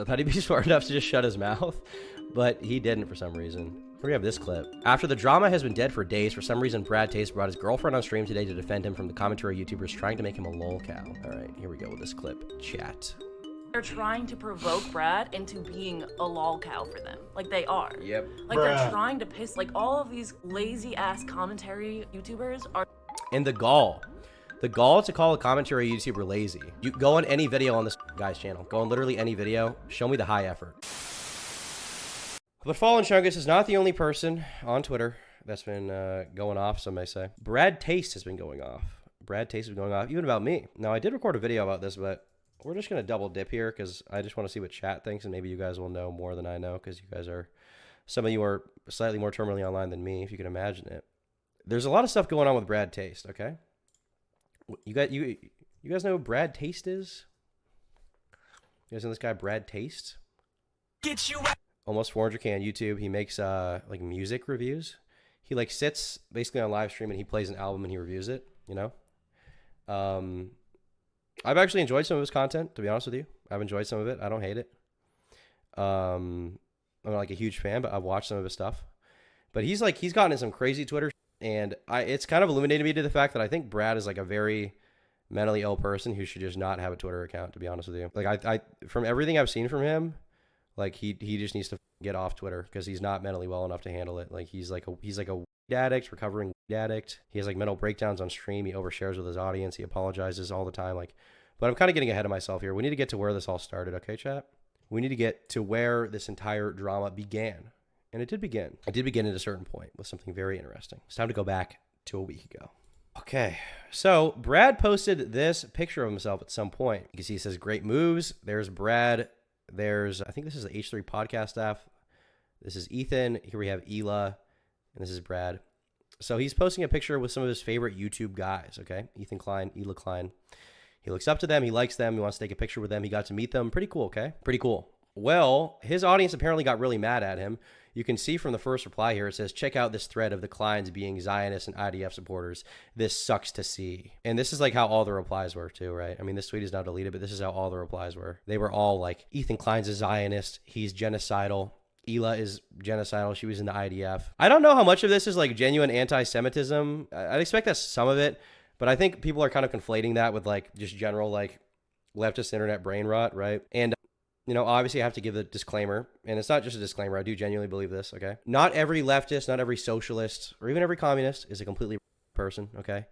I thought he'd be smart enough to just shut his mouth, but he didn't for some reason. We have this clip. After the drama has been dead for days, for some reason, Brad Taste brought his girlfriend on stream today to defend him from the commentary YouTubers trying to make him a lolcow. All right, here we go with this clip. Chat. They're trying to provoke Brad into being a lolcow for them. Like, they are. Yep. Like, they're trying to piss, like, all of these lazy-ass commentary YouTubers are... And the gall to call a commentary YouTuber lazy. You go on any video on this guy's channel. Go on literally any video. Show me the high effort. But Fallen Chungus is not the only person on Twitter that's been going off, some may say. Brad Taste has been going off. Brad Taste has been going off, even about me. Now, I did record a video about this, but we're just going to double dip here because I just want to see what chat thinks, and maybe you guys will know more than I know because you guys are, some of you are slightly more terminally online than me, if you can imagine it. There's a lot of stuff going on with Brad Taste, okay? You guys know who Brad Taste is? You guys know this guy, Brad Taste? Get you out. Almost 400K on YouTube. He makes like music reviews. He like sits basically on live stream and he plays an album and he reviews it, you know? I've actually enjoyed some of his content, to be honest with you. I've enjoyed some of it. I don't hate it. I'm not like a huge fan, but I've watched some of his stuff. But he's gotten in some crazy Twitter, and it's kind of illuminated me to the fact that I think Brad is like a very mentally ill person who should just not have a Twitter account, to be honest with you. Like I from everything I've seen from him, like he just needs to get off Twitter because he's not mentally well enough to handle it. Like he's like a weed addict, recovering weed addict. He has like mental breakdowns on stream. He overshares with his audience. He apologizes all the time. Like, but I'm kind of getting ahead of myself here. We need to get to where this all started, okay, chat? We need to get to where this entire drama began. And it did begin. It did begin at a certain point with something very interesting. It's time to go back to a week ago. Okay, so Brad posted this picture of himself at some point. You can see it says great moves. There's Brad. There's, I think this is the H3 podcast staff. This is Ethan. Here we have Ela. And this is Brad. So he's posting a picture with some of his favorite YouTube guys, okay? Ethan Klein, Ela Klein. He looks up to them. He likes them. He wants to take a picture with them. He got to meet them. Pretty cool, okay? Pretty cool. Well, his audience apparently got really mad at him. You can see from the first reply here, it says, check out this thread of the Kleins being Zionists and IDF supporters. This sucks to see. And this is like how all the replies were too, right? I mean, this tweet is now deleted, but this is how all the replies were. They were all like, Ethan Klein's a Zionist. He's genocidal. Ela is genocidal. She was in the IDF. I don't know how much of this is like genuine anti-Semitism. I'd expect that's some of it, but I think people are kind of conflating that with like just general like leftist internet brain rot, right? And you know, obviously I have to give the disclaimer, and it's not just a disclaimer. I do genuinely believe this, okay? Not every leftist, not every socialist, or even every communist is a completely person, okay?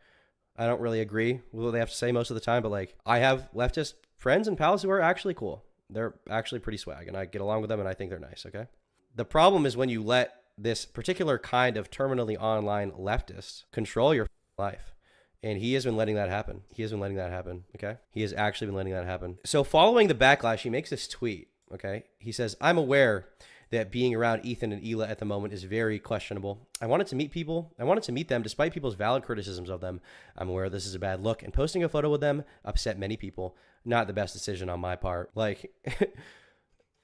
I don't really agree with what they have to say most of the time, but like I have leftist friends and pals who are actually cool. They're actually pretty swag, and I get along with them, and I think they're nice, okay? The problem is when you let this particular kind of terminally online leftist control your life. And he has been letting that happen. He has been letting that happen, okay? He has actually been letting that happen. So following the backlash, he makes this tweet, okay? He says, I'm aware that being around Ethan and Ela at the moment is very questionable. I wanted to meet people. I wanted to meet them despite people's valid criticisms of them. I'm aware this is a bad look, and posting a photo with them upset many people. Not the best decision on my part. Like,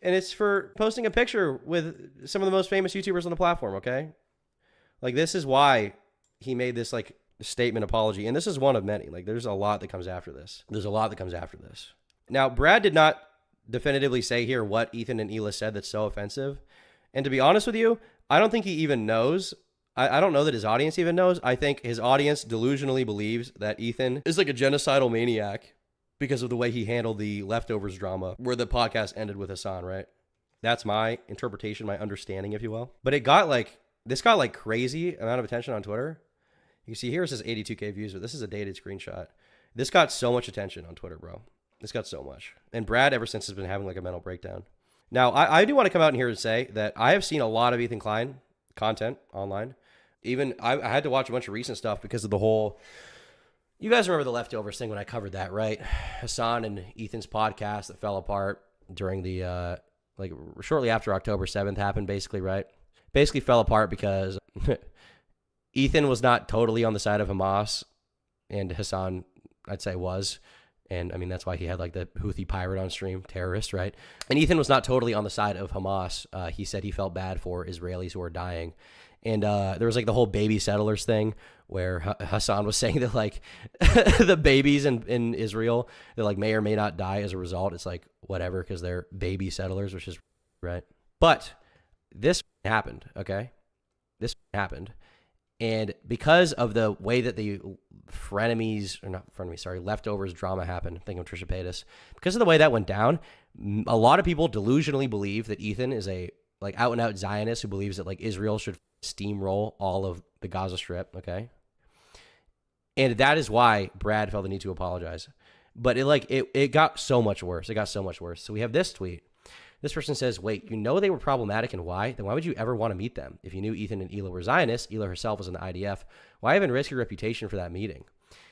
and it's for posting a picture with some of the most famous YouTubers on the platform, okay? Like, this is why he made this, like, statement apology, and this is one of many. Like, there's a lot that comes after this. There's a lot that comes after this. Now, Brad did not definitively say here what Ethan and Ela said that's so offensive, and to be honest with you, I don't think he even knows. I don't know that his audience even knows. I think his audience delusionally believes that Ethan is like a genocidal maniac because of the way he handled the leftovers drama where the podcast ended with Hassan, right? That's my interpretation, my understanding, if you will. But this got like crazy amount of attention on Twitter. You can see here it says 82K views, but this is a dated screenshot. This got so much attention on Twitter, bro. This got so much. And Brad, ever since, has been having like a mental breakdown. Now, I do want to come out in here and say that I have seen a lot of Ethan Klein content online. Even I had to watch a bunch of recent stuff because of the whole... You guys remember the leftovers thing when I covered that, right? Hassan and Ethan's podcast that fell apart during the, like shortly after October 7th happened, basically, right? Basically fell apart because... Ethan was not totally on the side of Hamas, and Hassan, I'd say, was. And, I mean, that's why he had, like, the Houthi pirate on stream, terrorist, right? And Ethan was not totally on the side of Hamas. He said he felt bad for Israelis who are dying. And there was, like, the whole baby settlers thing where Hassan was saying that like the babies in Israel that like may or may not die as a result. It's like whatever, because they're baby settlers, which is right. But this happened, okay? This happened. And because of the way that the leftovers drama happened, think of Trisha Paytas, because of the way that went down, a lot of people delusionally believe that Ethan is a like out and out Zionist who believes that like Israel should steamroll all of the Gaza Strip, okay? And that is why Brad felt the need to apologize. But it got so much worse. It got so much worse. So we have this tweet. This person says, wait, you know they were problematic and why? Then why would you ever want to meet them? If you knew Ethan and Hila were Zionists, Hila herself was in the IDF, why even risk your reputation for that meeting?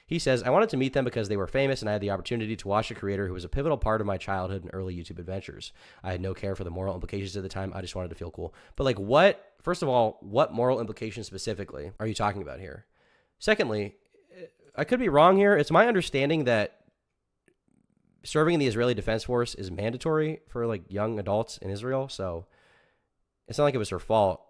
He says, I wanted to meet them because they were famous and I had the opportunity to watch a creator who was a pivotal part of my childhood and early YouTube adventures. I had no care for the moral implications at the time. I just wanted to feel cool. But like what, first of all, what moral implications specifically are you talking about here? Secondly, I could be wrong here. It's my understanding that serving in the Israeli Defense Force is mandatory for like young adults in Israel. So it's not like it was her fault.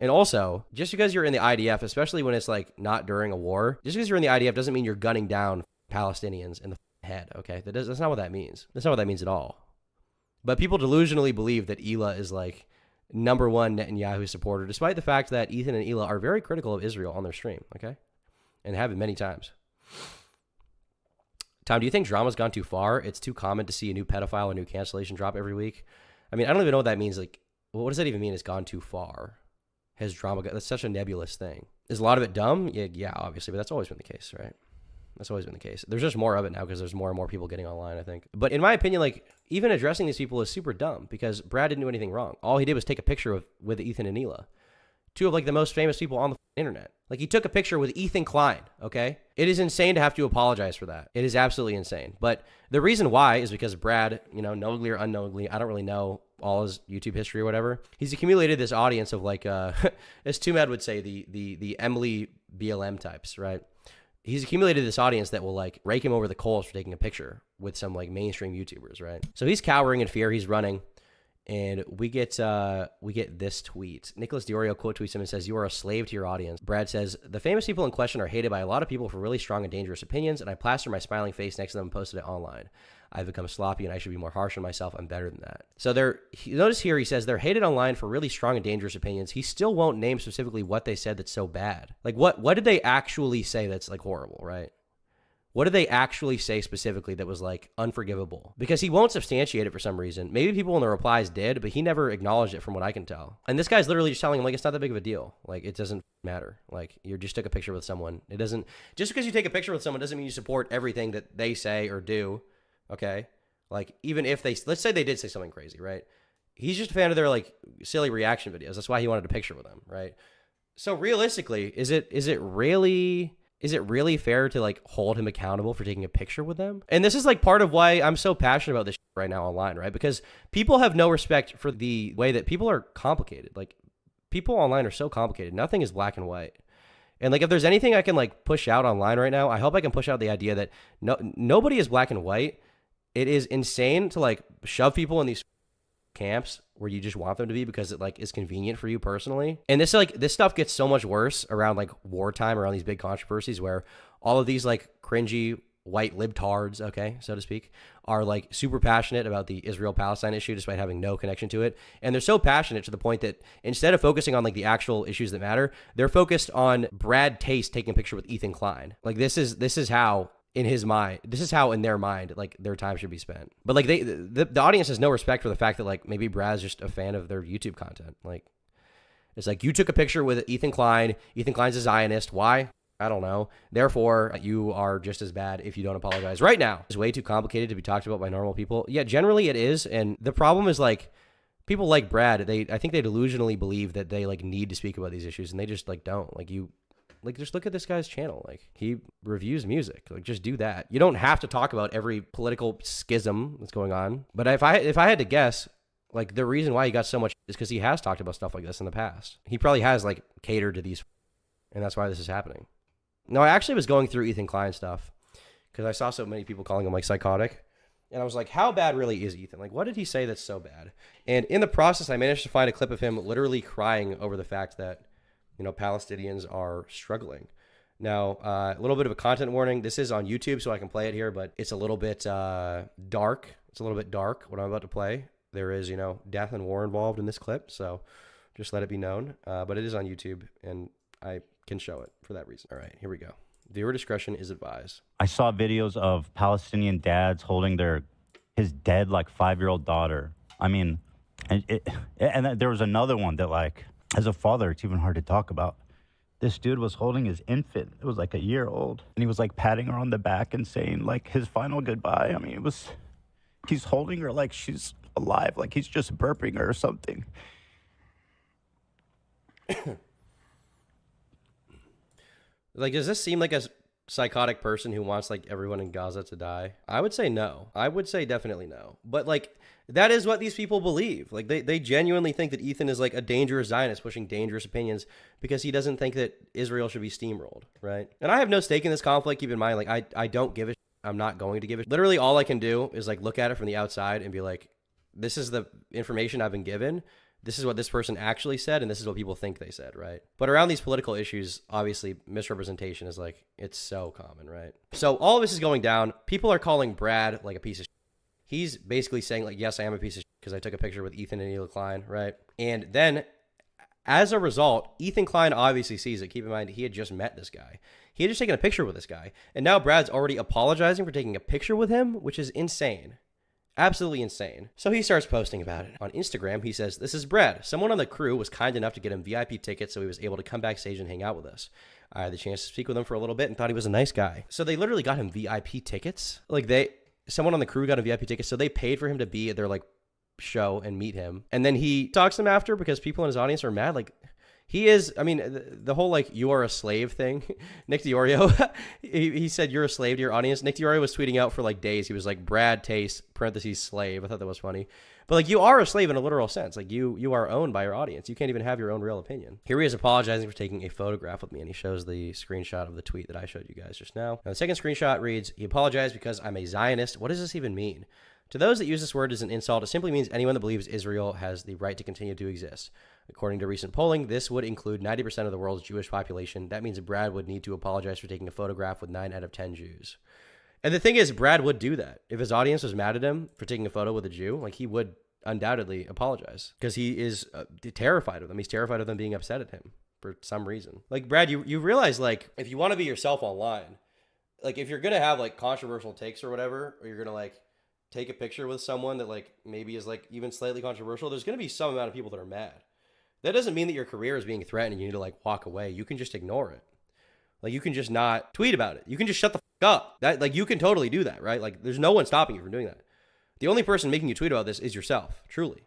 And also, just because you're in the IDF, especially when it's like not during a war, just because you're in the IDF doesn't mean you're gunning down Palestinians in the head, okay? That's not what that means. That's not what that means at all. But people delusionally believe that Hila is like number one Netanyahu supporter, despite the fact that Ethan and Hila are very critical of Israel on their stream, okay? And have been many times. Tom, do you think drama's gone too far? It's too common to see a new pedophile or new cancellation drop every week. I mean, I don't even know what that means. Like, what does that even mean? It's gone too far. Has drama gone? That's such a nebulous thing. Is a lot of it dumb? Yeah, obviously, but that's always been the case, right? That's always been the case. There's just more of it now because there's more and more people getting online, I think. But in my opinion, like, even addressing these people is super dumb because Brad didn't do anything wrong. All he did was take a picture with Ethan and Hila, two of like the most famous people on the internet. Like he took a picture with Ethan Klein, okay? It is insane to have to apologize for that. It is absolutely insane. But the reason why is because Brad, knowingly or unknowingly, I don't really know all his YouTube history or whatever. He's accumulated this audience of like, as Tumad would say, the Emily BLM types, right? He's accumulated this audience that will like rake him over the coals for taking a picture with some like mainstream YouTubers, right? So he's cowering in fear. He's running. And we get this tweet. Nicholas Diorio quote tweets him and says, "You are a slave to your audience." Brad says, "The famous people in question are hated by a lot of people for really strong and dangerous opinions, and I plastered my smiling face next to them and posted it online. I've become sloppy and I should be more harsh on myself. I'm better than that." So notice here he says they're hated online for really strong and dangerous opinions. He still won't name specifically what they said that's so bad. Like what did they actually say that's like horrible, right? What did they actually say specifically that was like unforgivable? Because he won't substantiate it for some reason. Maybe people in the replies did, but he never acknowledged it from what I can tell. And this guy's literally just telling him like, it's not that big of a deal. Like it doesn't matter. Like you just took a picture with someone. It doesn't, just because you take a picture with someone doesn't mean you support everything that they say or do. Okay. Like even if let's say they did say something crazy, right? He's just a fan of their like silly reaction videos. That's why he wanted a picture with them. Right. So realistically, is it really fair to like hold him accountable for taking a picture with them? And this is like part of why I'm so passionate about this right now online, right? Because people have no respect for the way that people are complicated. Like people online are so complicated. Nothing is black and white. And like if there's anything I can like push out online right now, I hope I can push out the idea that nobody is black and white. It is insane to like shove people in these camps where you just want them to be because it like is convenient for you personally. And this stuff gets so much worse around like wartime, around these big controversies where all of these like cringy white libtards, okay, so to speak, are like super passionate about the Israel-Palestine issue despite having no connection to it. And they're so passionate to the point that instead of focusing on like the actual issues that matter, they're focused on Brad Taste taking a picture with Ethan Klein. Like this is how in his mind, this is how in their mind, like their time should be spent. But like the audience has no respect for the fact that like maybe Brad's just a fan of their YouTube content. Like it's like you took a picture with Ethan Klein. Ethan Klein's a Zionist. Why? I don't know. Therefore, you are just as bad if you don't apologize right now. It's way too complicated to be talked about by normal people. Yeah, generally it is. And the problem is like people like Brad, I think they delusionally believe that they like need to speak about these issues and they just like don't. Like, just look at this guy's channel. Like, he reviews music. Like, just do that. You don't have to talk about every political schism that's going on. But if I had to guess, like, the reason why he got so much is because he has talked about stuff like this in the past. He probably has, like, catered to these, and that's why this is happening. No, I actually was going through Ethan Klein stuff because I saw so many people calling him, like, psychotic. And I was like, how bad really is Ethan? Like, what did he say that's so bad? And in the process, I managed to find a clip of him literally crying over the fact that Palestinians are struggling. Now, a little bit of a content warning. This is on YouTube, so I can play it here, but it's a little bit dark. It's a little bit dark, what I'm about to play. There is, death and war involved in this clip, so just let it be known. But it is on YouTube, and I can show it for that reason. All right, here we go. Viewer discretion is advised. I saw videos of Palestinian dads holding his dead, 5-year-old daughter. I mean, and there was another one that, as a father, it's even hard to talk about. This dude was holding his infant. It was a year old. And he was patting her on the back and saying his final goodbye. I mean, he's holding her like she's alive, like he's just burping her or something. Does this seem like a psychotic person who wants everyone in Gaza to die? I would say no. I would say definitely no. But that is what these people believe. They genuinely think that Ethan is a dangerous Zionist pushing dangerous opinions because he doesn't think that Israel should be steamrolled, right? And I have no stake in this conflict. Keep in mind, I don't give a shit. I'm not going to give a shit. Literally all I can do is look at it from the outside and be this is the information I've been given. This is what this person actually said, and this is what people think they said, right? But around these political issues, obviously, misrepresentation is it's so common, right? So all of this is going down. People are calling Brad a piece of shit. He's basically saying yes, I am a piece of shit because I took a picture with Ethan and Neil Klein, right? And then as a result, Ethan Klein obviously sees it. Keep in mind, he had just met this guy. He had just taken a picture with this guy. And now Brad's already apologizing for taking a picture with him, which is insane. Absolutely insane. So he starts posting about it. On Instagram, he says, "This is Brad. Someone on the crew was kind enough to get him VIP tickets so he was able to come backstage and hang out with us. I had the chance to speak with him for a little bit and thought he was a nice guy." So they literally got him VIP tickets. Someone on the crew got him VIP tickets, so they paid for him to be at their show and meet him. And then he talks to them after because people in his audience are mad. He is, the whole you are a slave thing. Nick DiOrio, he said you're a slave to your audience. Nick DiOrio was tweeting out for days. He was Brad Taste, parentheses, slave. I thought that was funny. But you are a slave in a literal sense. You are owned by your audience. You can't even have your own real opinion. Here he is apologizing for taking a photograph with me, and he shows the screenshot of the tweet that I showed you guys just now. Now the second screenshot reads, "He apologized because I'm a Zionist." What does this even mean? To those that use this word as an insult, it simply means anyone that believes Israel has the right to continue to exist. According to recent polling, this would include 90% of the world's Jewish population. That means Brad would need to apologize for taking a photograph with 9 out of 10 Jews. And the thing is, Brad would do that. If his audience was mad at him for taking a photo with a Jew, he would undoubtedly apologize because he is terrified of them. He's terrified of them being upset at him for some reason. Brad, you realize, if you want to be yourself online, if you're going to have, controversial takes or whatever, or you're going to, take a picture with someone that, maybe is, even slightly controversial, there's going to be some amount of people that are mad. That doesn't mean that your career is being threatened and you need to walk away. You can just ignore it. You can just not tweet about it. You can just shut the fuck up. You can totally do that, right? There's no one stopping you from doing that. The only person making you tweet about this is yourself. Truly.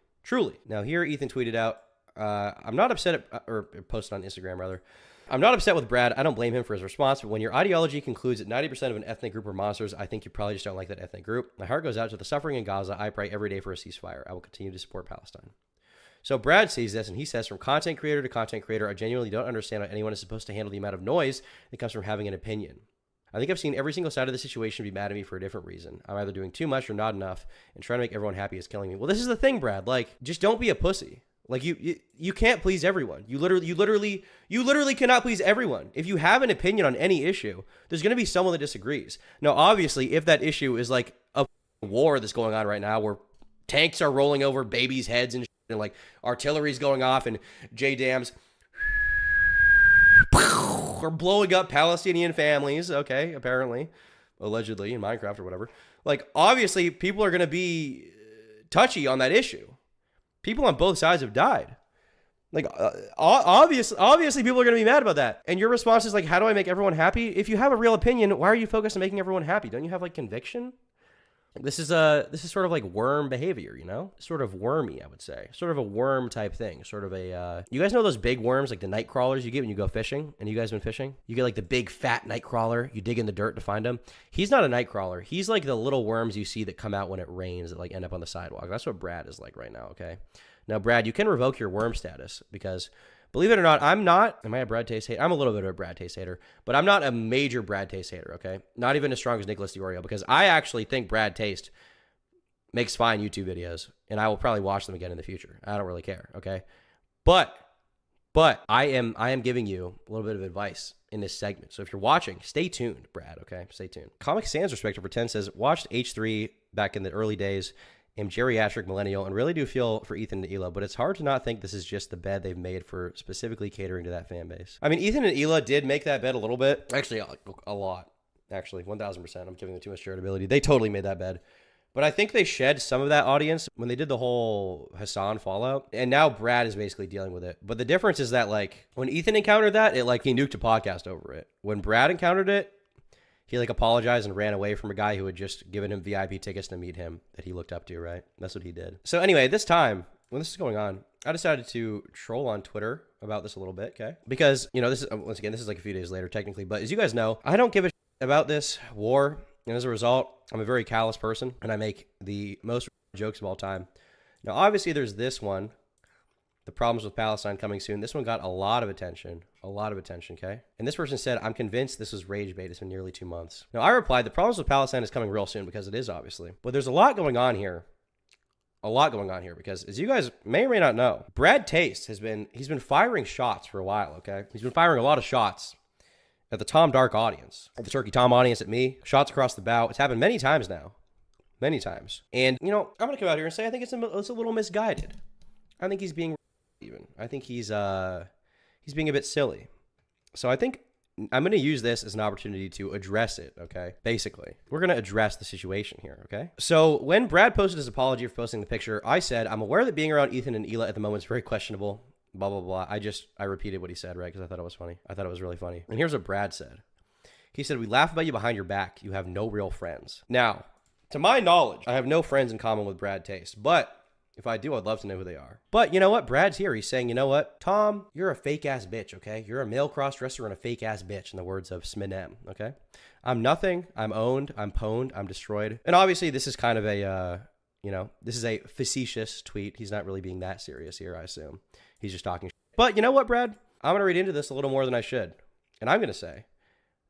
Now here, Ethan tweeted out, I'm not upset or posted on Instagram rather. "I'm not upset with Brad. I don't blame him for his response, but when your ideology concludes that 90% of an ethnic group are monsters, I think you probably just don't like that ethnic group. My heart goes out to the suffering in Gaza. I pray every day for a ceasefire. I will continue to support Palestine." So Brad sees this and he says, "From content creator to content creator, I genuinely don't understand how anyone is supposed to handle the amount of noise that comes from having an opinion. I think I've seen every single side of the situation be mad at me for a different reason. I'm either doing too much or not enough, and trying to make everyone happy is killing me." Well, this is the thing, Brad. Just don't be a pussy. You can't please everyone. You literally cannot please everyone. If you have an opinion on any issue, there's going to be someone that disagrees. Now, obviously, if that issue is a war that's going on right now where tanks are rolling over babies' heads and shit, and artillery's going off and JDAMs are blowing up Palestinian families, okay, apparently, allegedly in Minecraft or whatever. Obviously, people are going to be touchy on that issue. People on both sides have died. Obviously people are going to be mad about that. And your response is how do I make everyone happy? If you have a real opinion, why are you focused on making everyone happy? Don't you have conviction? This is sort of worm behavior, sort of wormy, I would say, sort of a worm type thing, sort of a, you guys know those big worms, the night crawlers you get when you go fishing, and you guys been fishing, you get the big fat night crawler, you dig in the dirt to find him. He's not a night crawler. He's the little worms you see that come out when it rains that end up on the sidewalk. That's what Brad is right now. Okay. Now, Brad, you can revoke your worm status because, believe it or not, am I a Brad Taste hater? I'm a little bit of a Brad Taste hater, but I'm not a major Brad Taste hater, okay? Not even as strong as Nicholas DiOrio, because I actually think Brad Taste makes fine YouTube videos, and I will probably watch them again in the future. I don't really care, okay? But But I am giving you a little bit of advice in this segment. So if you're watching, stay tuned, Brad, okay? Stay tuned. Comic Sans Respector for 10 says, watched H3 back in the early days, am geriatric millennial, and really do feel for Ethan and Hila, but it's hard to not think this is just the bed they've made for specifically catering to that fan base. I mean, Ethan and Hila did make that bed a little bit. Actually, a lot. Actually, 1,000%. I'm giving them too much charitability. They totally made that bed. But I think they shed some of that audience when they did the whole Hassan fallout. And now Brad is basically dealing with it. But the difference is that, like, when Ethan encountered that, he nuked a podcast over it. When Brad encountered it, he apologized and ran away from a guy who had just given him VIP tickets to meet him that he looked up to, right? That's what he did. So anyway, this time, when this is going on, I decided to troll on Twitter about this a little bit, okay? Because, this is, once again, this is like a few days later, technically. But as you guys know, I don't give a shit about this war. And as a result, I'm a very callous person, and I make the most jokes of all time. Now, obviously, there's this one, the problems with Palestine coming soon. This one got a lot of attention, okay? And this person said, I'm convinced this was rage bait. It's been nearly 2 months. Now, I replied, the problems with Palestine is coming real soon, because it is, obviously. But there's a lot going on here. Because as you guys may or may not know, Brad Taste he's been firing shots for a while, okay? He's been firing a lot of shots at the Tom Dark audience, at the Turkey Tom audience, at me, shots across the bow. It's happened many times now. Many times. And, I'm going to come out here and say I think it's a little misguided. I think he's being even. I think he's being a bit silly. So I think I'm going to use this as an opportunity to address it, okay? Basically, we're going to address the situation here, okay? So when Brad posted his apology for posting the picture, I said, I'm aware that being around Ethan and Hila at the moment is very questionable. Blah, blah, blah. I repeated what he said, right? Because I thought it was funny. I thought it was really funny. And here's what Brad said. He said, we laugh about you behind your back. You have no real friends. Now, to my knowledge, I have no friends in common with Brad Taste. But if I do, I'd love to know who they are. But you know what? Brad's here. He's saying, you know what? Tom, you're a fake-ass bitch, okay? You're a male cross-dresser and a fake-ass bitch, in the words of Sminem, okay? I'm nothing. I'm owned. I'm pwned. I'm destroyed. And obviously, this is kind of a, this is a facetious tweet. He's not really being that serious here, I assume. He's just talking. But you know what, Brad? I'm going to read into this a little more than I should. And I'm going to say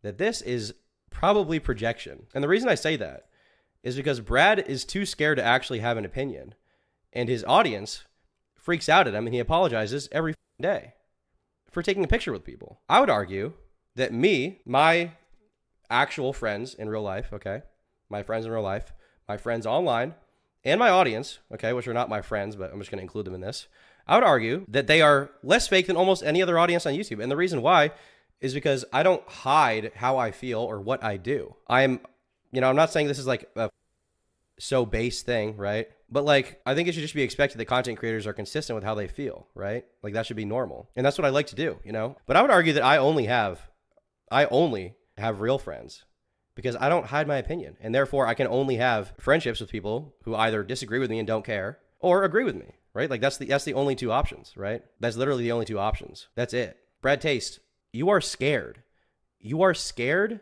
that this is probably projection. And the reason I say that is because Brad is too scared to actually have an opinion. And his audience freaks out at him, and he apologizes every day for taking a picture with people. I would argue that my actual friends in real life, okay? My friends in real life, my friends online, and my audience, okay, which are not my friends, but I'm just going to include them in this. I would argue that they are less fake than almost any other audience on YouTube. And the reason why is because I don't hide how I feel or what I do. I'm not saying this is like a so base thing, right? But I think it should just be expected that content creators are consistent with how they feel, right? Like that should be normal. And that's what I like to do, But I would argue that I only have real friends because I don't hide my opinion. And therefore I can only have friendships with people who either disagree with me and don't care or agree with me. Right? Like that's the only two options, right? That's literally the only two options. That's it. Brad Taste, you are scared. You are scared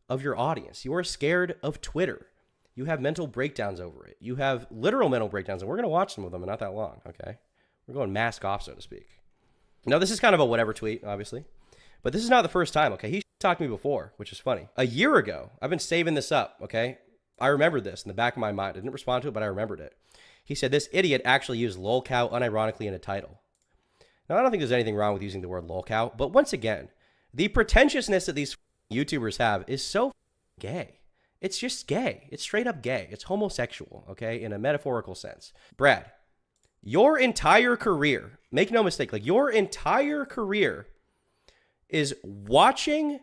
of your audience. You are scared of Twitter. You have mental breakdowns over it. You have literal mental breakdowns, and we're going to watch some of them in not that long, okay? We're going mask off, so to speak. Now, this is kind of a whatever tweet, obviously, but this is not the first time, okay? He talked to me before, which is funny. A year ago, I've been saving this up, okay? I remembered this in the back of my mind. I didn't respond to it, but I remembered it. He said, this idiot actually used lolcow unironically in a title. Now, I don't think there's anything wrong with using the word lolcow, but once again, the pretentiousness that these YouTubers have is so gay. It's just gay. It's straight up gay. It's homosexual, okay, in a metaphorical sense. Brad, your entire career, make no mistake, your entire career is listening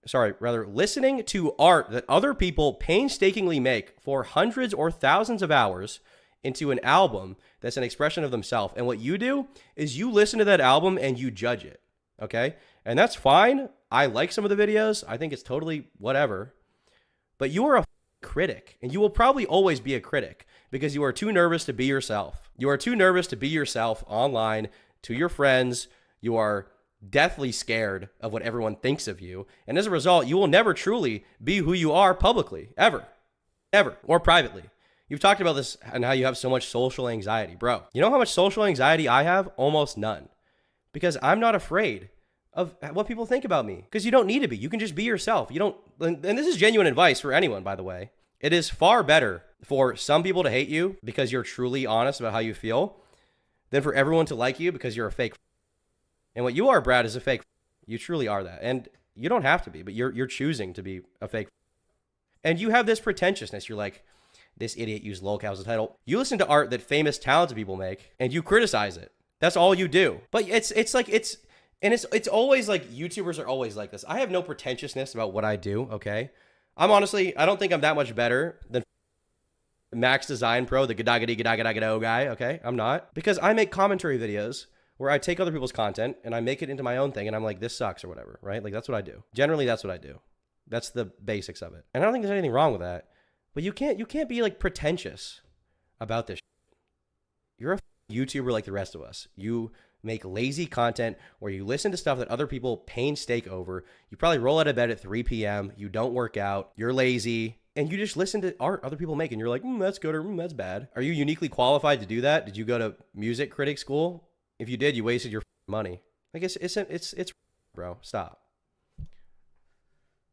to art that other people painstakingly make for hundreds or thousands of hours into an album that's an expression of themselves. And what you do is you listen to that album and you judge it, okay? And that's fine. I like some of the videos. I think it's totally whatever. But you are a critic, and you will probably always be a critic because you are too nervous to be yourself. You are too nervous to be yourself online to your friends. You are deathly scared of what everyone thinks of you. And as a result, you will never truly be who you are publicly, ever, or privately. You've talked about this and how you have so much social anxiety. Bro, you know how much social anxiety I have? Almost none. Because I'm not afraid of what people think about me. Because you don't need to be. You can just be yourself. You don't, and this is genuine advice for anyone, by the way. It is far better for some people to hate you because you're truly honest about how you feel than for everyone to like you because you're a fake. And what you are, Brad, is a fake. You truly are that. And you don't have to be, but you're choosing to be a fake. And you have this pretentiousness. You're like, this idiot used lolcow as a title. You listen to art that famous, talented people make, and you criticize it. That's all you do. But it's always like YouTubers are always like this. I have no pretentiousness about what I do, okay? I don't think I'm that much better than Max Design Pro, the gada guy, okay? I'm not. Because I make commentary videos where I take other people's content and I make it into my own thing and I'm like, this sucks or whatever, right? Like, that's what I do. Generally, that's what I do. That's the basics of it. And I don't think there's anything wrong with that. But you can't be like pretentious about this. You're a YouTuber like the rest of us. You make lazy content where you listen to stuff that other people painstake over. You probably roll out of bed at 3 p.m. You don't work out. You're lazy. And you just listen to art other people make. And you're like, that's good or that's bad. Are you uniquely qualified to do that? Did you go to music critic school? If you did, you wasted your money. I guess it's bro. Stop.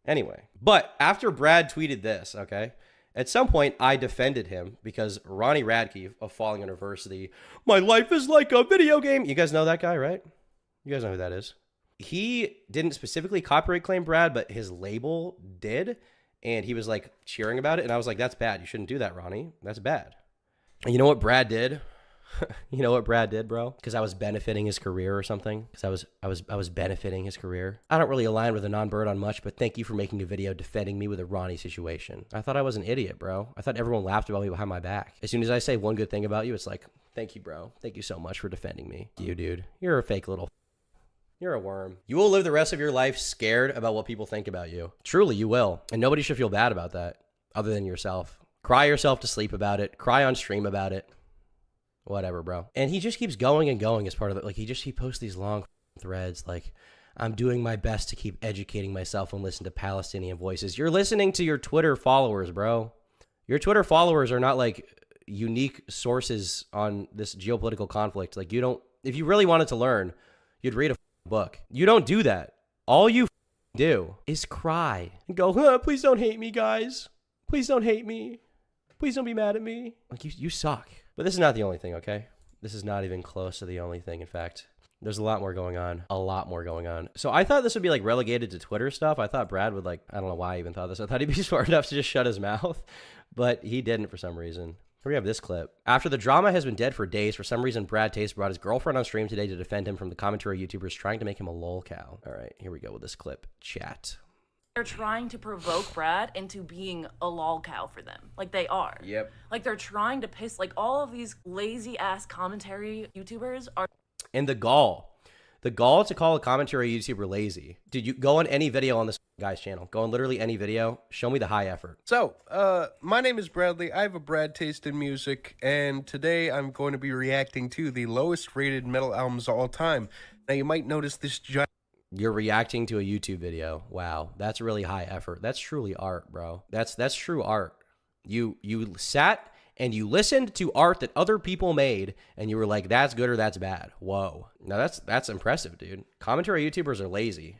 Anyway. But after Brad tweeted this, okay, at some point, I defended him because Ronnie Radke of Falling University, my life is like a video game. You guys know that guy, right? You guys know who that is. He didn't specifically copyright claim Brad, but his label did. And he was like cheering about it. And I was like, that's bad. You shouldn't do that, Ronnie. That's bad. And you know what Brad did? You know what Brad did, bro? Because I was benefiting his career or something. Because I was benefiting his career. I don't really align with a non-bird on much, but thank you for making a video defending me with a Ronnie situation. I thought I was an idiot, bro. I thought everyone laughed about me behind my back. As soon as I say one good thing about you, it's like, thank you, bro. Thank you so much for defending me. You, dude. You're a fake little. You're a worm. You will live the rest of your life scared about what people think about you. Truly, you will. And nobody should feel bad about that other than yourself. Cry yourself to sleep about it. Cry on stream about it. Whatever, bro. And he just keeps going and going as part of it. Like, he posts these long threads like, I'm doing my best to keep educating myself and listen to Palestinian voices. You're listening to your Twitter followers, bro. Your Twitter followers are not like unique sources on this geopolitical conflict. Like, if you really wanted to learn, you'd read a book. You don't do that. All you do is cry and go, please don't hate me, guys. Please don't hate me. Please don't be mad at me. Like, you suck. But this is not the only thing, okay? This is not even close to the only thing. In fact, there's a lot more going on. A lot more going on. So I thought this would be like relegated to Twitter stuff. I thought Brad would like, I don't know why I even thought this. I thought he'd be smart enough to just shut his mouth, but he didn't for some reason. Here we have this clip. After the drama has been dead for days, for some reason, Brad Taste brought his girlfriend on stream today to defend him from the commentary YouTubers trying to make him a lolcow. All right, here we go with this clip. Chat. They're trying to provoke Brad into being a lolcow for them. Like, they are. Yep. Like, they're trying to piss, like, all of these lazy-ass commentary YouTubers are... And the gall to call a commentary YouTuber lazy. Dude, you go on any video on this guy's channel. Go on literally any video. Show me the high effort. So, my name is Bradley. I have a Brad taste in music, and today I'm going to be reacting to the lowest rated metal albums of all time. Now, you might notice this giant... You're reacting to a YouTube video. Wow, that's really high effort. That's truly art, bro. That's true art. You sat and you listened to art that other people made, and you were like, that's good or that's bad. Whoa. Now that's impressive, dude. Commentary YouTubers are lazy.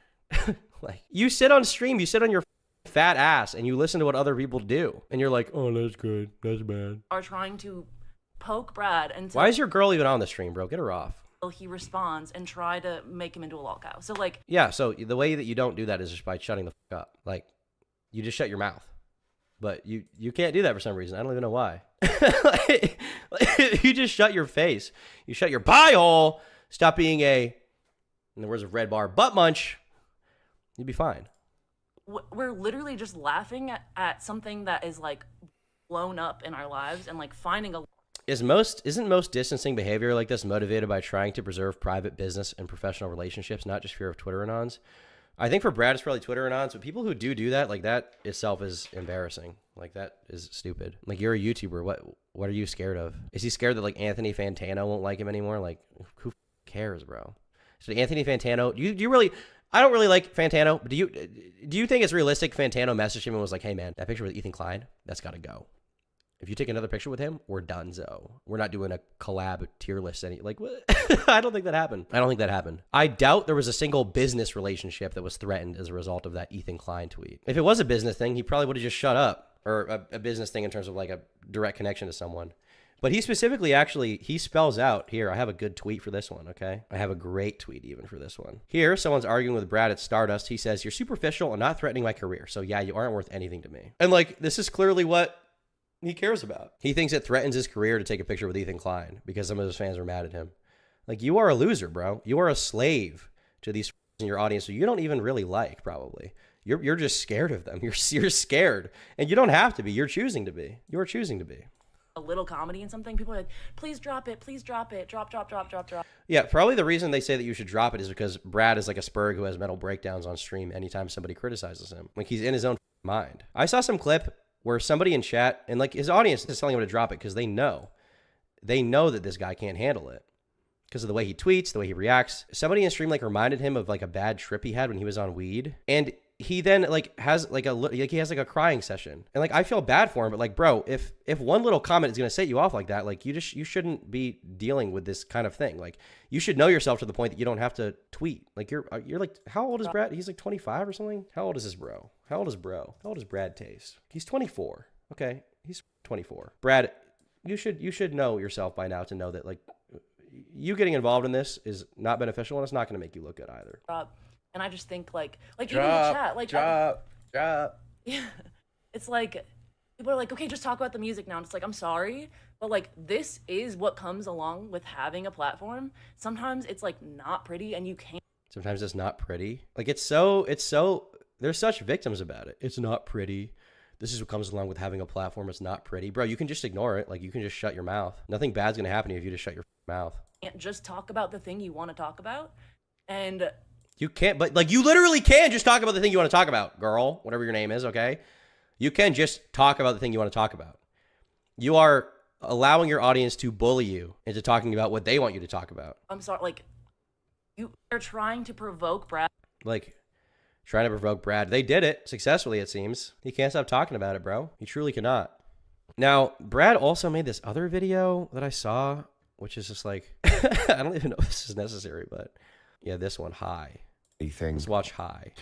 Like, you sit on stream, you sit on your fat ass, and you listen to what other people do, and you're like, oh, that's good, that's bad. Are trying to poke Brad until... Why is your girl even on the stream, bro? Get her off. He responds and try to make him into a lolcow. So, like... Yeah, so the way that you don't do that is just by shutting the fuck up. Like, you just shut your mouth. But you can't do that for some reason. I don't even know why. like, you just shut your face. You shut your pie hole. Stop being a, in the words of Red Bar, butt munch. You'd be fine. We're literally just laughing at something that is, like, blown up in our lives and, like, finding a... Isn't most distancing behavior like this motivated by trying to preserve private business and professional relationships, not just fear of Twitter anons? I think for Brad, it's probably Twitter anons, but people who do that, like, that itself is embarrassing. Like, that is stupid. Like, you're a YouTuber. What are you scared of? Is he scared that, like, Anthony Fantano won't like him anymore? Like, who cares, bro? So Anthony Fantano, do you really... I don't really like Fantano, but do you think it's realistic Fantano messaged him and was like, hey, man, that picture with Ethan Klein, that's got to go. If you take another picture with him, we're donezo. We're not doing a collab tier list. Like, what? I don't think that happened. I doubt there was a single business relationship that was threatened as a result of that Ethan Klein tweet. If it was a business thing, he probably would have just shut up. Or a business thing in terms of like a direct connection to someone. But he specifically actually, he spells out here. I have a good tweet for this one, okay? I have a great tweet even for this one. Here, someone's arguing with Brad at Stardust. He says, "You're superficial and not threatening my career. So yeah, you aren't worth anything to me." And like, this is clearly what he cares about. He thinks it threatens his career to take a picture with Ethan Klein because some of his fans are mad at him. Like, you are a loser, bro. You are a slave to these in your audience who you don't even really like, probably. You're just scared of them. You're scared. And you don't have to be. You're choosing to be. You're choosing to be. A little comedy and something, people are like, please drop it, drop, drop. Yeah, probably the reason they say that you should drop it is because Brad is like a Spurg who has mental breakdowns on stream anytime somebody criticizes him. Like, he's in his own mind. I saw some clip where somebody in chat, and like his audience is telling him to drop it because they know that this guy can't handle it because of the way he tweets, the way he reacts. Somebody in stream like reminded him of like a bad trip he had when he was on weed, and he then like has like he has like a crying session, and like I feel bad for him, but like, bro, if one little comment is gonna set you off like that, like you shouldn't be dealing with this kind of thing. Like, you should know yourself to the point that you don't have to tweet. Like, you're like, how old is Brad? He's like 25 or something. How old is this bro? How old is Brad Taste? He's 24. Okay, he's 24. Brad, you should know yourself by now to know that like you getting involved in this is not beneficial, and it's not gonna make you look good either. And I just think like even in the chat, like drop. Yeah, it's like people are like, okay, just talk about the music now. And it's like, I'm sorry, but like this is what comes along with having a platform. Sometimes it's like not pretty, and you can't. Sometimes it's not pretty. Like, it's so there's such victims about it. It's not pretty. This is what comes along with having a platform. It's not pretty, bro. You can just ignore it. Like, you can just shut your mouth. Nothing bad's gonna happen to you if you just shut your mouth. You can't just talk about the thing you want to talk about, and. You can't, but like, you literally can just talk about the thing you want to talk about, girl, whatever your name is, okay? You can just talk about the thing you want to talk about. You are allowing your audience to bully you into talking about what they want you to talk about. I'm sorry, like, you are trying to provoke Brad. Like, trying to provoke Brad. They did it successfully, it seems. He can't stop talking about it, bro. He truly cannot. Now, Brad also made this other video that I saw, which is just like, I don't even know if this is necessary, but yeah, this one, High. Let's watch High.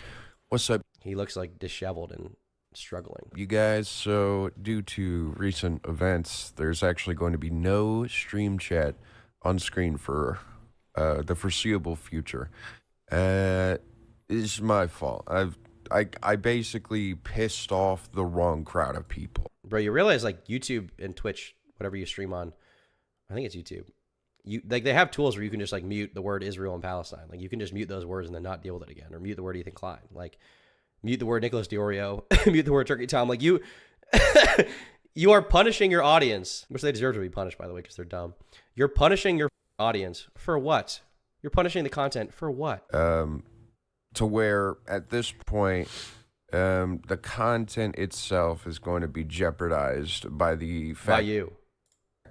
What's up? He looks like disheveled and struggling. You guys, so due to recent events, there's actually going to be no stream chat on screen for the foreseeable future. It's my fault. I basically pissed off the wrong crowd of people. Bro, you realize like YouTube and Twitch, whatever you stream on, I think it's YouTube. You like, they have tools where you can just like mute the word Israel and Palestine. Like, you can just mute those words and then not deal with it again, or mute the word Ethan Klein. Like, mute the word Nicholas Diorio, mute the word Turkey Tom. Like, you are punishing your audience, which they deserve to be punished, by the way, because they're dumb. You're punishing your audience for what? You're punishing the content for what? To where at this point, the content itself is going to be jeopardized by the fact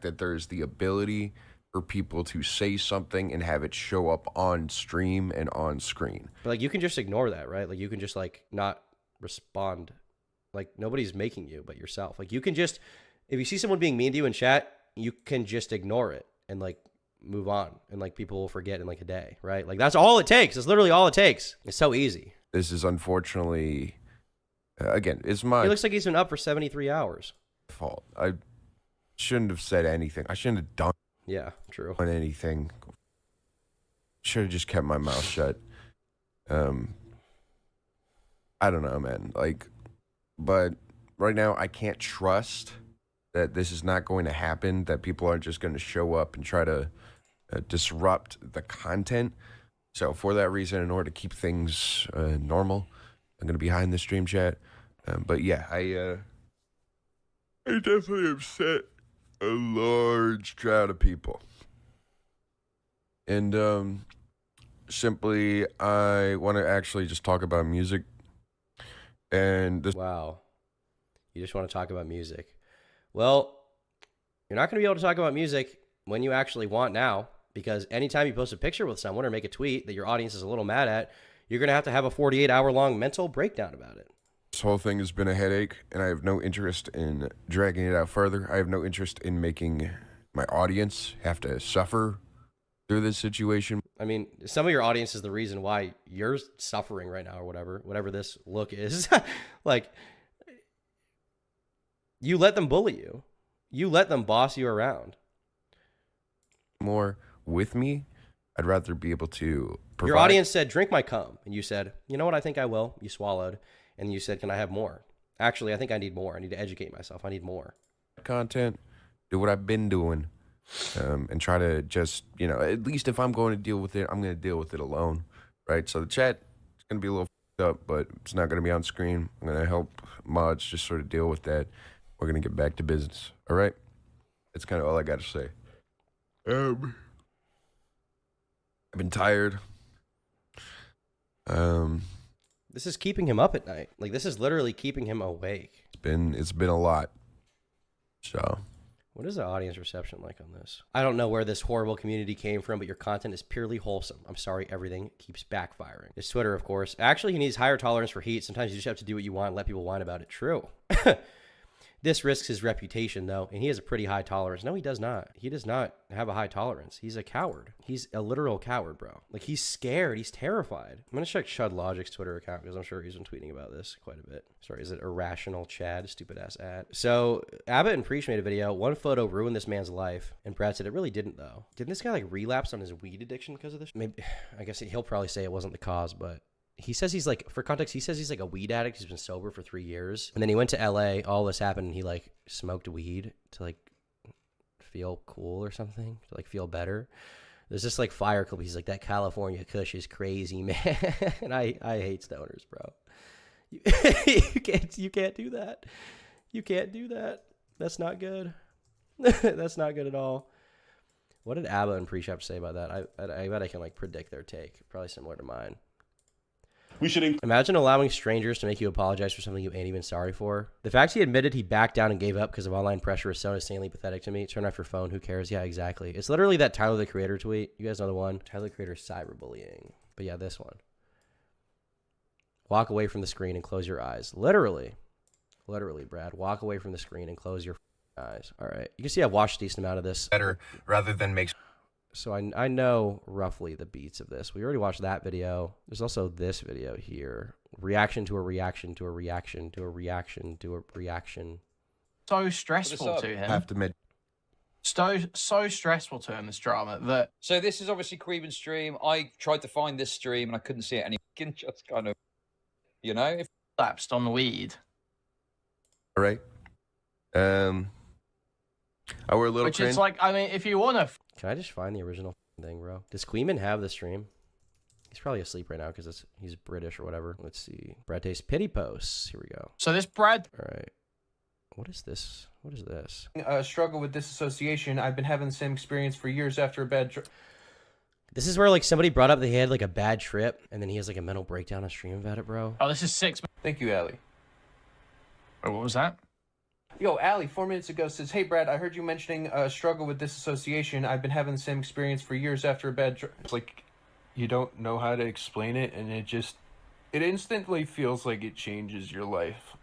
that there's the ability for people to say something and have it show up on stream and on screen. But like, you can just ignore that, right? Like, you can just like not respond. Like, nobody's making you but yourself. Like, you can just, if you see someone being mean to you in chat, you can just ignore it and like move on, and like people will forget in like a day, right? Like, that's all it takes. It's literally all it takes. It's so easy. This is unfortunately, again, it's my. It looks like he's been up for 73 hours. Fault. I shouldn't have said anything. I shouldn't have done. Yeah, true. On anything. Should have just kept my mouth shut. I don't know, man. Like, but right now I can't trust that this is not going to happen, that people aren't just going to show up and try to disrupt the content. So for that reason, in order to keep things normal, I'm going to be behind the stream chat. But yeah, I definitely upset a large crowd of people. And simply, I want to actually just talk about music. And this. Wow. You just want to talk about music. Well, you're not going to be able to talk about music when you actually want now, because anytime you post a picture with someone or make a tweet that your audience is a little mad at, you're going to have a 48-hour-long mental breakdown about it. This whole thing has been a headache, and I have no interest in dragging it out further. I have no interest in making my audience have to suffer through this situation. I mean, some of your audience is the reason why you're suffering right now, or whatever this look is. Like, you let them bully you. You let them boss you around. More with me, I'd rather be able to provide. Your audience said, drink my cum. And you said, you know what? I think I will. You swallowed. And you said, can I have more? Actually, I think I need more. I need to educate myself. I need more. Content, do what I've been doing, and try to just, at least if I'm going to deal with it, I'm going to deal with it alone, right? So the chat is going to be a little up, but it's not going to be on screen. I'm going to help mods just sort of deal with that. We're going to get back to business, all right? That's kind of all I got to say. I've been tired. This is keeping him up at night. Like, this is literally keeping him awake. It's been a lot. So, what is the audience reception like on this? I don't know where this horrible community came from, but your content is purely wholesome. I'm sorry, everything keeps backfiring. It's Twitter, of course. Actually, he needs higher tolerance for heat. Sometimes you just have to do what you want and let people whine about it. True. This risks his reputation, though, and he has a pretty high tolerance. No, he does not. He does not have a high tolerance. He's a coward. He's a literal coward, bro. Like, he's scared. He's terrified. I'm going to check Chud Logic's Twitter account because I'm sure he's been tweeting about this quite a bit. Sorry, is it Irrational Chad? Stupid-ass ad. So, Abbott and Preach made a video. One photo ruined this man's life, and Brad said it really didn't, though. Didn't this guy, like, relapse on his weed addiction because of this? Maybe. I guess he'll probably say it wasn't the cause, but... He says he's like, for context, he says he's like a weed addict. He's been sober for 3 years. And then he went to LA. All this happened. And he like smoked weed to like feel cool or something, to like feel better. There's this like fire clip. He's like, that California kush is crazy, man. And I hate stoners, bro. You can't do that. You can't do that. That's not good. That's not good at all. What did ABBA and Preach have to say about that? I bet I can like predict their take. Probably similar to mine. We should imagine allowing strangers to make you apologize for something you ain't even sorry for. The fact he admitted he backed down and gave up because of online pressure is so insanely pathetic to me. Turn off your phone. Who cares? Yeah, exactly. It's literally that Tyler the Creator tweet. You guys know the one. Tyler the Creator cyberbullying. But yeah, this one. Walk away from the screen and close your eyes. Literally, Brad. Walk away from the screen and close your eyes. All right. You can see I've watched a decent amount of this. better rather than make. So I know roughly the beats of this. We already watched that video. There's also this video here. Reaction to a reaction to a reaction to a reaction to a reaction. So stressful to him. I have to admit. So stressful to him, this drama, that... So this is obviously Creeben's stream. I tried to find this stream and I couldn't see it anymore. Just kind of, if lapsed on the weed. All right. Our little Which is like, I mean, if you want to... Can I just find the original thing, bro? Does Queeman have the stream? He's probably asleep right now because he's British or whatever. Let's see. Brad Taste pity posts. Here we go. So this Brad... All right. What is this? What is this? Struggle with disassociation. I've been having the same experience for years after a bad trip. This is where like somebody brought up that he had like a bad trip and then he has like a mental breakdown on stream about it, bro. Oh, this is 6... Thank you, Allie. Oh, what was that? Yo, Allie, 4 minutes ago says, hey, Brad, I heard you mentioning struggle with disassociation. I've been having the same experience for years after a bad trip. It's like you don't know how to explain it, and it instantly feels like it changes your life.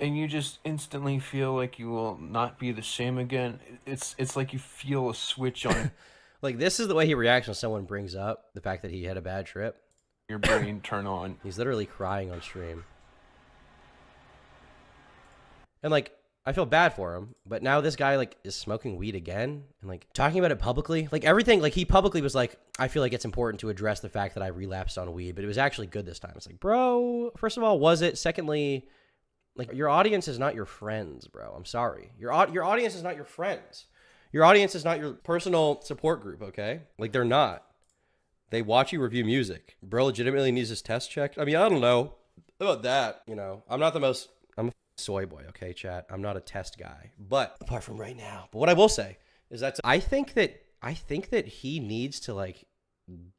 And you just instantly feel like you will not be the same again. It's like you feel a switch on Like, this is the way he reacts when someone brings up the fact that he had a bad trip. your brain turn on. He's literally crying on stream. And, like, I feel bad for him, but now this guy, like, is smoking weed again and, like, talking about it publicly. Like, everything, like, he publicly was like, I feel like it's important to address the fact that I relapsed on weed, but it was actually good this time. It's like, bro, first of all, was it? Secondly, like, your audience is not your friends, bro. I'm sorry. Your audience is not your friends. Your audience is not your personal support group, okay? Like, they're not. They watch you review music. Bro legitimately needs his test checked. I mean, I don't know about that, I'm not the most... I'm a soy boy, okay, chat? I'm not a test guy, but apart from right now. But what I will say is that I think that he needs to like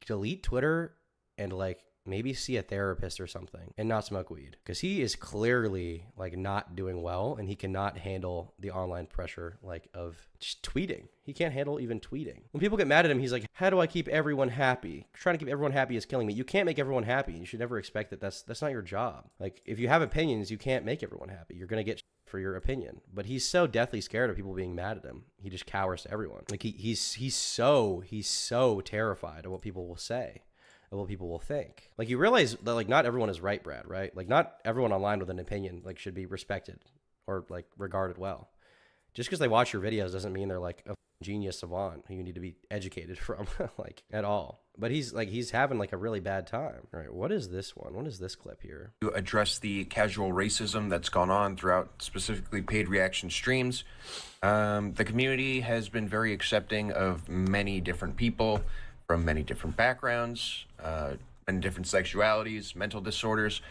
delete Twitter and like maybe see a therapist or something and not smoke weed, because he is clearly like not doing well and he cannot handle the online pressure like of just tweeting. He can't handle even tweeting. When people get mad at him, he's like, how do I keep everyone happy? Trying to keep everyone happy is killing me. You can't make everyone happy. You should never expect that. That's not your job. Like, if you have opinions, you can't make everyone happy. You're gonna get for your opinion. But he's so deathly scared of people being mad at him. He just cowers to everyone. Like, he's so terrified of what people will say. of what people will think. Like, you realize that, like, not everyone is right, Brad, right? Like, not everyone online with an opinion, like, should be respected or, like, regarded well. Just because they watch your videos doesn't mean they're, like, a genius savant who you need to be educated from, like, at all. But he's having, like, a really bad time. All right, what is this one? What is this clip here? To address the casual racism that's gone on throughout specifically paid reaction streams. The community has been very accepting of many different people from many different backgrounds, and different sexualities, mental disorders.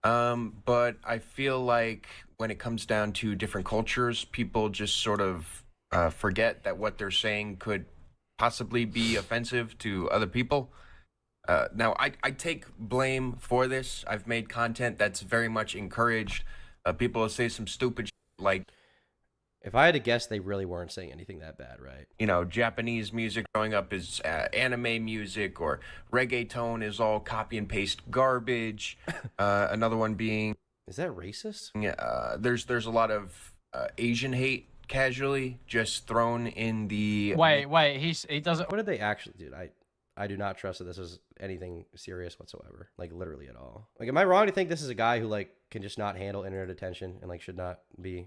But I feel like when it comes down to different cultures, people just sort of forget that what they're saying could possibly be offensive to other people. Now, I take blame for this. I've made content that's very much encouraged people to say some stupid like, If I had to guess, they really weren't saying anything that bad, right? you know, Japanese music growing up is anime music, or reggaeton is all copy and paste garbage. Another one being, Is that racist? there's a lot of Asian hate casually just thrown in the Wait, he doesn't. What did they actually do? I do not trust that this is anything serious whatsoever. Like, literally at all. Like, am I wrong to think this is a guy who, like, can just not handle internet attention and, like, should not be...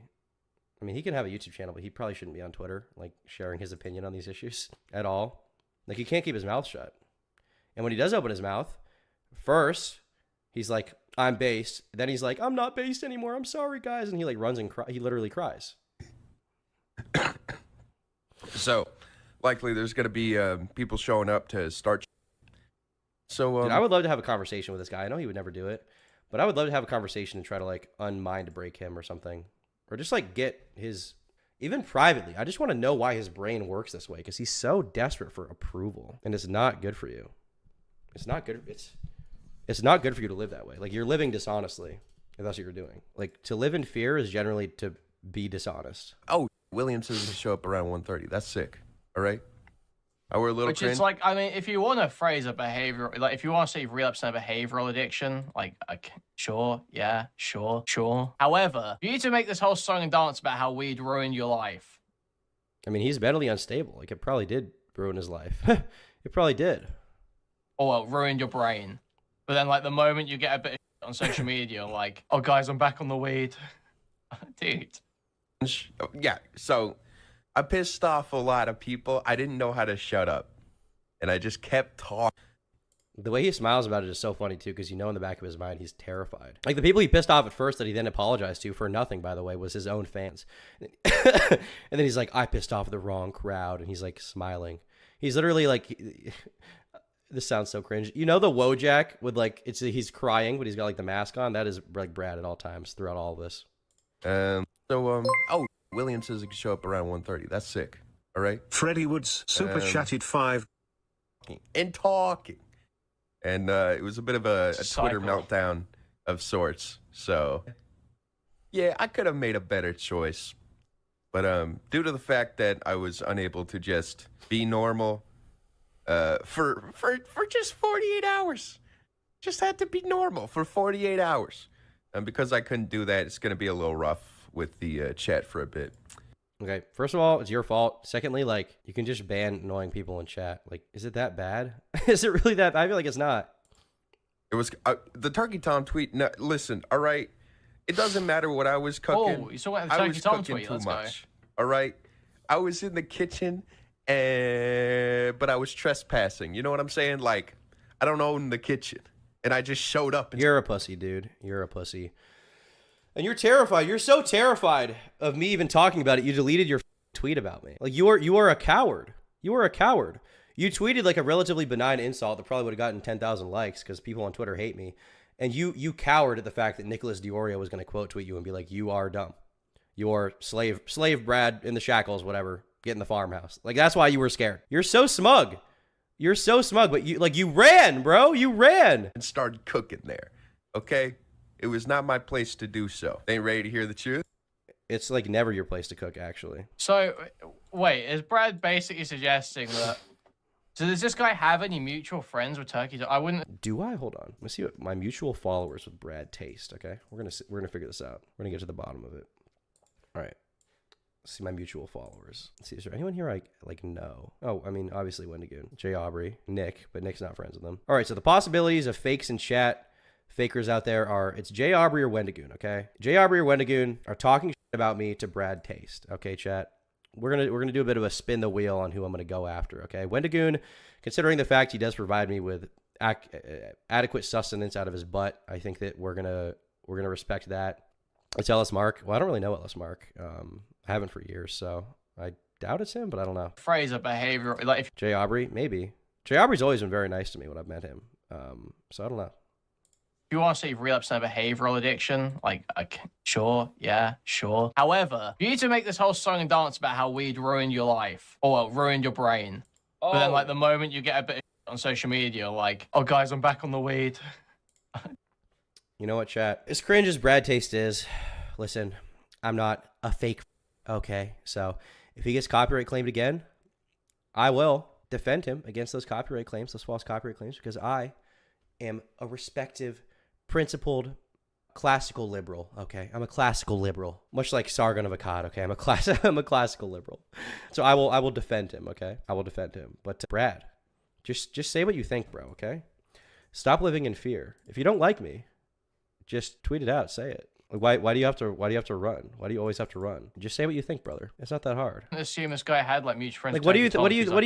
I mean, he can have a YouTube channel, but he probably shouldn't be on Twitter, like, sharing his opinion on these issues at all. Like, he can't keep his mouth shut. And when he does open his mouth, first, he's like, I'm based. Then he's like, I'm not based anymore. I'm sorry, guys. And he, like, runs and he literally cries. So, likely there's going to be people showing up to start. So, Dude, I would love to have a conversation with this guy. I know he would never do it, but I would love to have a conversation and try to, like, unmind break him or something. Or just, like, get his... Even privately, I just want to know why his brain works this way, because he's so desperate for approval, and it's not good for you. It's not good. It's not good for you to live that way. Like, you're living dishonestly, if that's what you're doing. Like, to live in fear is generally to be dishonest. Oh, Williams is going to show up around 1:30. That's sick. All right. I were a little Which is like, I mean, if you want to phrase a behavior, like if you want to say relapse and a behavioral addiction, like, sure, yeah, sure. However, you need to make this whole song and dance about how weed ruined your life. I mean, he's mentally unstable. Like, it probably did ruin his life. It probably did. Or, well, ruined your brain. But then, like, the moment you get a bit of on social media, like, oh, guys, I'm back on the weed. Dude. Yeah, so I pissed off a lot of people. I didn't know how to shut up, and I just kept talking. The way he smiles about it is so funny, too, because you know in the back of his mind he's terrified. Like, the people he pissed off at first that he then apologized to for nothing, by the way, was his own fans. And then he's like, I pissed off the wrong crowd, and he's, like, smiling. He's literally, like... This sounds so cringe. You know the Wojak with, like, he's crying, but he's got, like, the mask on? That is, like, Brad at all times throughout all of this. Oh, Williams says he can show up around 1:30. That's sick. All right. Freddie Woods super chatted 5. And talking. And it was a bit of a Twitter Cycle. meltdown of sorts. So, yeah, I could have made a better choice. But due to the fact that I was unable to just be normal for just 48 hours. Just had to be normal for 48 hours. And because I couldn't do that, it's going to be a little rough with the chat for a bit. Okay, first of all, it's your fault. Secondly, like, you can just ban annoying people in chat. Like, is it that bad? Is it really that bad? I feel like it's not. It was the Turkey Tom tweet. No, listen, all right. It doesn't matter what I was cooking. Oh, you saw the I Turkey was Tom cooking tweet. too Let's much. All right. I was in the kitchen, but I was trespassing. You know what I'm saying? Like, I don't own the kitchen, and I just showed up. You're a pussy, dude. You're a pussy. And you're terrified. You're so terrified of me even talking about it. You deleted your tweet about me. Like, you are a coward. You are a coward. You tweeted like a relatively benign insult that probably would have gotten 10,000 likes because people on Twitter hate me. And you cowered at the fact that Nicholas Diorio was going to quote tweet you and be like, you are dumb. You're slave Brad in the shackles, whatever. Get in the farmhouse. Like, that's why you were scared. You're so smug. You're so smug, but you ran, bro. You ran. And started cooking there. Okay? It was not my place to do so. Ain't ready to hear the truth? It's like never your place to cook, actually. So, wait, is Brad basically suggesting that... So does this guy have any mutual friends with Turkey? I wouldn't... Do I? Hold on. Let's see what my mutual followers with Brad taste, okay? We're gonna figure this out. We're gonna get to the bottom of it. All right. see my mutual followers. Let's see, is there anyone here I like know? Oh, I mean, obviously Wendigoon, Jay Aubrey, Nick, but Nick's not friends with them. All right, so the possibilities of fakes in chat, fakers out there are, it's Jay Aubrey or Wendigoon, okay? Jay Aubrey or Wendigoon are talking shit about me to Brad Taste, okay, chat? We're gonna do a bit of a spin the wheel on who I'm gonna go after, okay? Wendigoon, considering the fact he does provide me with adequate sustenance out of his butt, I think that we're gonna respect that. It's Ellis Mark. Well, I don't really know Ellis Mark. I haven't for years, so I doubt it's him, but I don't know. Phrase of behavior, like if Jay Aubrey, maybe. Jay Aubrey's always been very nice to me when I've met him, so I don't know. you want to see relapse in a behavioral addiction, like, sure, yeah, sure. However, you need to make this whole song and dance about how weed ruined your life, or well, ruined your brain. But then, like, the moment you get a bit of on social media, like, oh, guys, I'm back on the weed. You know what, chat? As cringe as Brad Taste is, listen, I'm not a fake, okay? So if he gets copyright claimed again, I will defend him against those copyright claims, those false copyright claims, because I am a respective, principled, classical liberal, okay? I'm a classical liberal, much like Sargon of Akkad, okay? I'm a classical liberal. So I will defend him, okay? I will defend him. But Brad, just say what you think, bro, okay? Stop living in fear. If you don't like me, just tweet it out, say it. Like, why do you have to run? Why do you always have to run? Just say what you think, brother. It's not that hard. Assume this guy had like mutual friends. Like, what do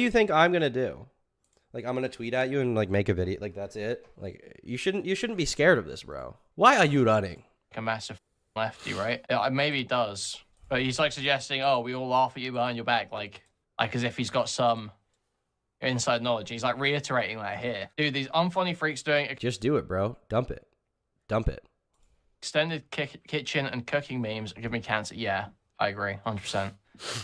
you think I'm gonna do? Like, I'm gonna tweet at you and like make a video. Like, that's it. Like, you shouldn't be scared of this, bro. Why are you running? A massive lefty, right? Yeah, maybe he does, but he's like suggesting, oh, we all laugh at you behind your back, like as if he's got some inside knowledge. He's like reiterating that here, dude. These unfunny freaks doing. Just do it, bro. Dump it. Extended kitchen and cooking memes give me cancer. Yeah, I agree, 100%.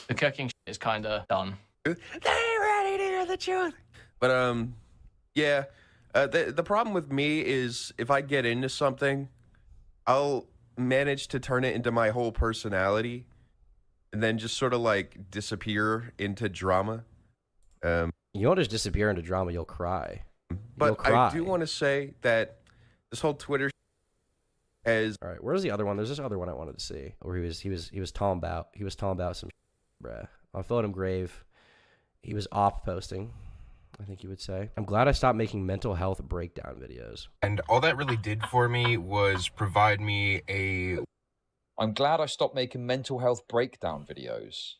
The cooking shit is kind of done. They ain't ready to hear the truth. But yeah, the problem with me is if I get into something, I'll manage to turn it into my whole personality, and then just sort of like disappear into drama. You don't just disappear into drama; you'll cry. But I do want to say that this whole Twitter. All right, where's the other one? There's this other one I wanted to see where he was talking about some bruh. On Philip Grave, he was off posting, I think you would say. I'm glad I stopped making mental health breakdown videos. And all that really did for me was provide me I'm glad I stopped making mental health breakdown videos.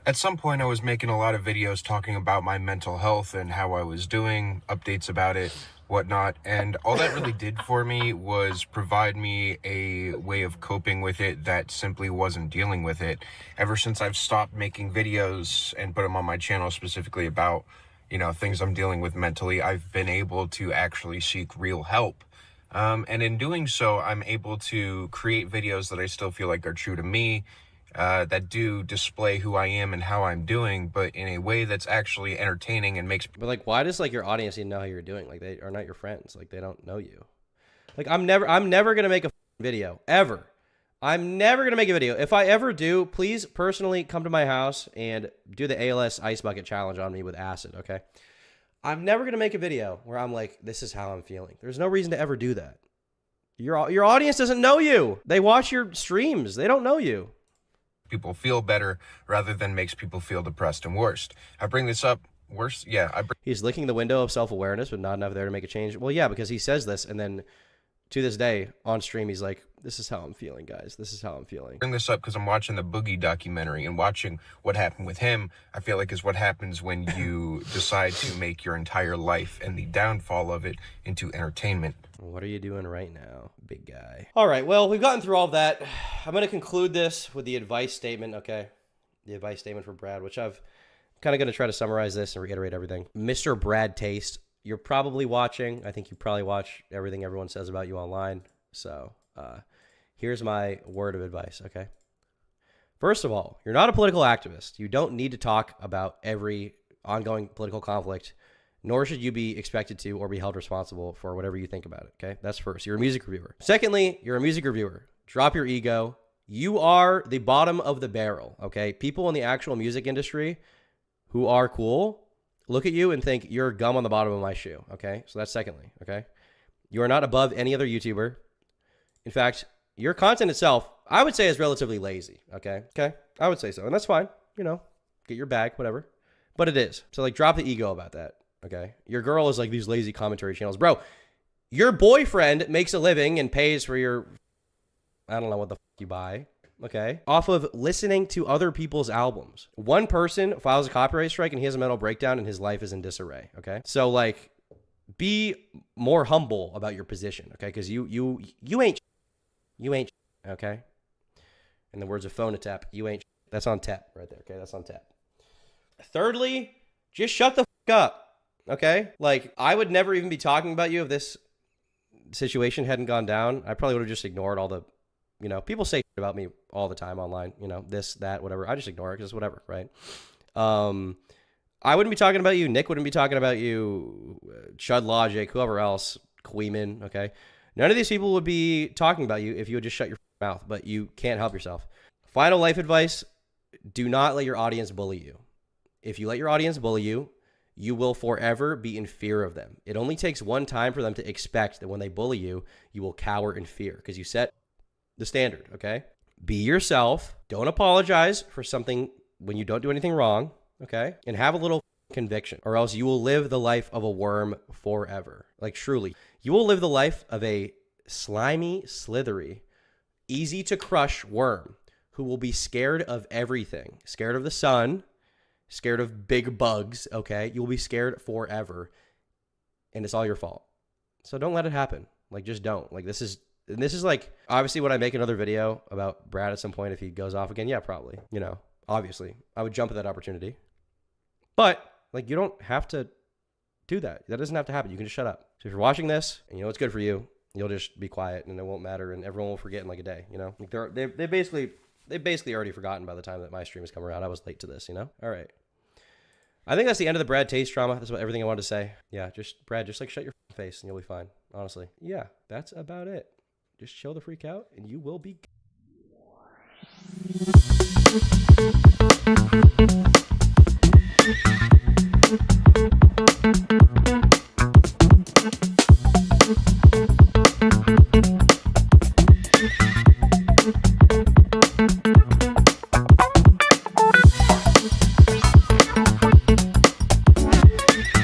At some point, I was making a lot of videos talking about my mental health and how I was doing, updates about it, whatnot. And all that really did for me was provide me a way of coping with it that simply wasn't dealing with it. Ever since I've stopped making videos and put them on my channel specifically about, things I'm dealing with mentally, I've been able to actually seek real help. And in doing so, I'm able to create videos that I still feel like are true to me, that do display who I am and how I'm doing, but in a way that's actually entertaining and makes. But like, why does like your audience even know how you're doing? Like, they are not your friends. Like, they don't know you. Like, I'm never gonna make a video ever. I'm never gonna make a video. If I ever do, please personally come to my house and do the ALS ice bucket challenge on me with acid. Okay. I'm never gonna make a video where I'm like, this is how I'm feeling. There's no reason to ever do that. Your audience doesn't know you. They watch your streams. They don't know you. People feel better rather than makes people feel depressed and worse. I bring this up. He's licking the window of self-awareness, but not enough there to make a change. Well, yeah, because he says this, and then to this day on stream, he's like, "This is how I'm feeling, guys. This is how I'm feeling." Bring this up because I'm watching the Boogie documentary, and watching what happened with him, I feel like is what happens when you decide to make your entire life and the downfall of it into entertainment. What are you doing right now, big guy? All right, well, we've gotten through all of that. I'm going to conclude this with the advice statement, okay? The advice statement for Brad, which I've kind of going to try to summarize this and reiterate everything. Mr. Brad Taste, you're probably watching. I think you probably watch everything everyone says about you online. So here's my word of advice, okay? First of all, you're not a political activist. You don't need to talk about every ongoing political conflict, nor should you be expected to or be held responsible for whatever you think about it, okay? That's first. You're a music reviewer. Secondly, you're a music reviewer. Drop your ego. You are the bottom of the barrel, okay? People in the actual music industry who are cool look at you and think you're gum on the bottom of my shoe, okay? So that's secondly, okay? You are not above any other YouTuber. In fact, your content itself I would say is relatively lazy. Okay. I would say so. And that's fine. You know, get your bag, whatever. But it is. So like drop the ego about that. Okay. Your girl is like these lazy commentary channels. Bro, your boyfriend makes a living and pays for your, I don't know what the fuck you buy. Okay. Off of listening to other people's albums. One person files a copyright strike and he has a mental breakdown and his life is in disarray. Okay. So like be more humble about your position. Okay. Cause you ain't, okay. In the words of Phonotap, you ain't, that's on tap right there. Okay. That's on tap. Thirdly, just shut the fuck up. Okay. Like I would never even be talking about you if this situation hadn't gone down. I probably would have just ignored all the, you know, people say about me all the time online, you know, this, that, whatever. I just ignore it because whatever, right? I wouldn't be talking about you. Nick wouldn't be talking about you. Chud Logic, whoever else, Queeman, okay? None of these people would be talking about you if you would just shut your mouth, but you can't help yourself. Final life advice, do not let your audience bully you. If you let your audience bully you, you will forever be in fear of them. It only takes one time for them to expect that when they bully you, you will cower in fear because you set the standard, okay? Be yourself. Don't apologize for something when you don't do anything wrong, okay? And have a little conviction, or else you will live the life of a worm forever. Like, truly. You will live the life of a slimy, slithery, easy to crush worm who will be scared of everything. Scared of the sun, scared of big bugs, okay? You will be scared forever, and it's all your fault. So don't let it happen. Like, just don't. Like, this is like, obviously, would I make another video about Brad at some point if he goes off again? Yeah, probably. You know, obviously. I would jump at that opportunity. But, like, you don't have to do that. That doesn't have to happen. You can just shut up. So if you're watching this and you know it's good for you, you'll just be quiet and it won't matter and everyone will forget in like a day, you know? Like they basically already forgotten by the time that my stream has come around. I was late to this, you know? All right. I think that's the end of the Brad Taste drama. That's about everything I wanted to say. Yeah, Brad, just like shut your face and you'll be fine. Honestly. Yeah, that's about it. Just chill the freak out and you will be